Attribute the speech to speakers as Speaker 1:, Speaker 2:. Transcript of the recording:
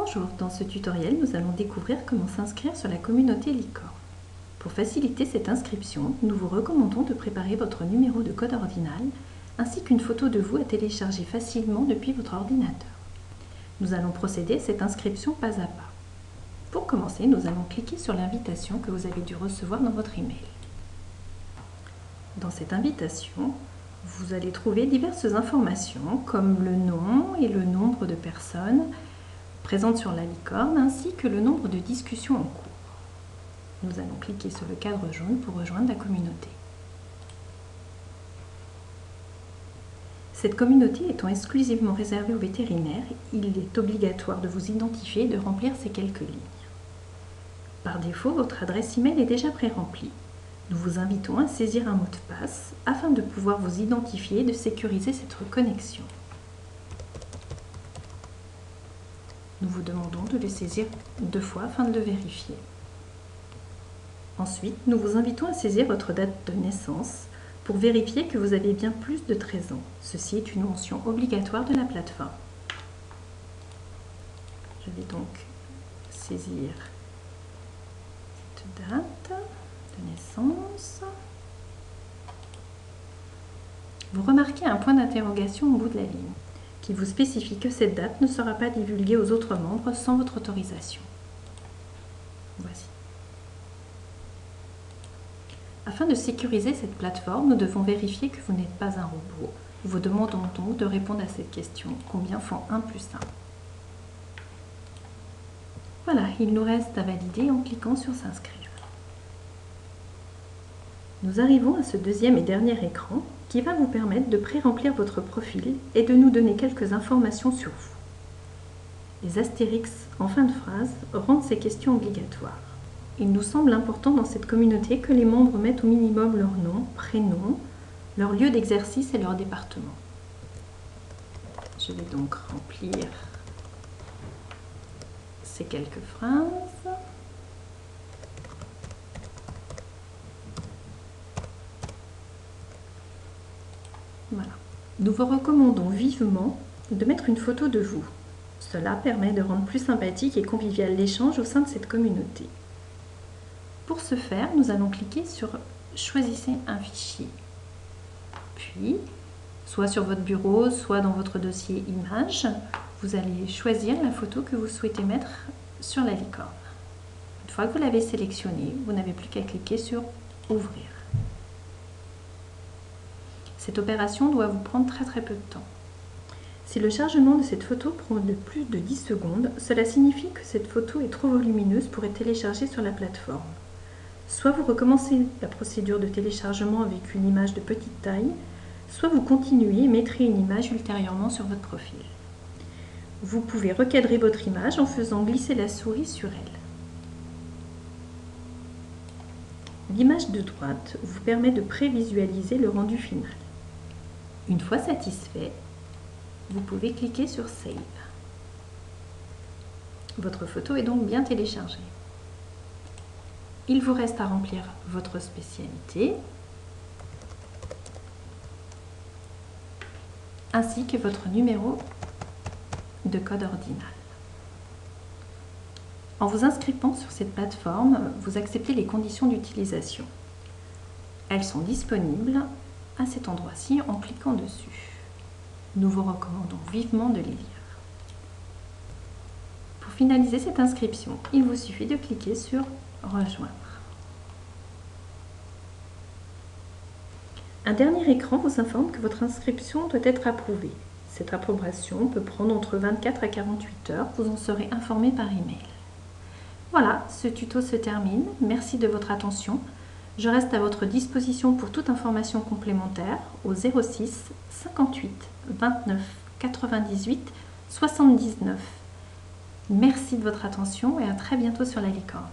Speaker 1: Bonjour, dans ce tutoriel, nous allons découvrir comment s'inscrire sur la communauté Licorne. Pour faciliter cette inscription, nous vous recommandons de préparer votre numéro de code ordinal ainsi qu'une photo de vous à télécharger facilement depuis votre ordinateur. Nous allons procéder à cette inscription pas à pas. Pour commencer, nous allons cliquer sur l'invitation que vous avez dû recevoir dans votre email. Dans cette invitation, vous allez trouver diverses informations comme le nom et le nombre de personnes présentes sur la licorne ainsi que le nombre de discussions en cours. Nous allons cliquer sur le cadre jaune pour rejoindre la communauté. Cette communauté étant exclusivement réservée aux vétérinaires, il est obligatoire de vous identifier et de remplir ces quelques lignes. Par défaut, votre adresse email est déjà pré-remplie. Nous vous invitons à saisir un mot de passe afin de pouvoir vous identifier et de sécuriser cette connexion. Nous vous demandons de le saisir 2 fois afin de le vérifier. Ensuite, nous vous invitons à saisir votre date de naissance pour vérifier que vous avez bien plus de 13 ans. Ceci est une mention obligatoire de la plateforme. Je vais donc saisir cette date de naissance. Vous remarquez un point d'interrogation au bout de la ligne qui vous spécifie que cette date ne sera pas divulguée aux autres membres sans votre autorisation. Voici. Afin de sécuriser cette plateforme, nous devons vérifier que vous n'êtes pas un robot. Nous vous demandons donc de répondre à cette question. Combien font 1 plus 1? Voilà, il nous reste à valider en cliquant sur s'inscrire. Nous arrivons à ce deuxième et dernier écran qui va vous permettre de pré-remplir votre profil et de nous donner quelques informations sur vous. Les astérix en fin de phrase rendent ces questions obligatoires. Il nous semble important dans cette communauté que les membres mettent au minimum leur nom, prénom, leur lieu d'exercice et leur département. Je vais donc remplir ces quelques phrases. Voilà. Nous vous recommandons vivement de mettre une photo de vous. Cela permet de rendre plus sympathique et convivial l'échange au sein de cette communauté. Pour ce faire, nous allons cliquer sur « Choisissez un fichier ». Puis, soit sur votre bureau, soit dans votre dossier images, vous allez choisir la photo que vous souhaitez mettre sur la licorne. Une fois que vous l'avez sélectionnée, vous n'avez plus qu'à cliquer sur « Ouvrir ». Cette opération doit vous prendre très peu de temps. Si le chargement de cette photo prend de plus de 10 secondes, cela signifie que cette photo est trop volumineuse pour être téléchargée sur la plateforme. Soit vous recommencez la procédure de téléchargement avec une image de petite taille, soit vous continuez et mettrez une image ultérieurement sur votre profil. Vous pouvez recadrer votre image en faisant glisser la souris sur elle. L'image de droite vous permet de prévisualiser le rendu final. Une fois satisfait, vous pouvez cliquer sur Save. Votre photo est donc bien téléchargée. Il vous reste à remplir votre spécialité ainsi que votre numéro de code ordinal. En vous inscrivant sur cette plateforme, vous acceptez les conditions d'utilisation. Elles sont disponibles à cet endroit-ci en cliquant dessus. Nous vous recommandons vivement de les lire. Pour finaliser cette inscription, il vous suffit de cliquer sur « Rejoindre ». Un dernier écran vous informe que votre inscription doit être approuvée. Cette approbation peut prendre entre 24 à 48 heures. Vous en serez informé par email. Voilà, ce tuto se termine. Merci de votre attention. Je reste à votre disposition pour toute information complémentaire au 06 58 29 98 79. Merci de votre attention et à très bientôt sur la licorne.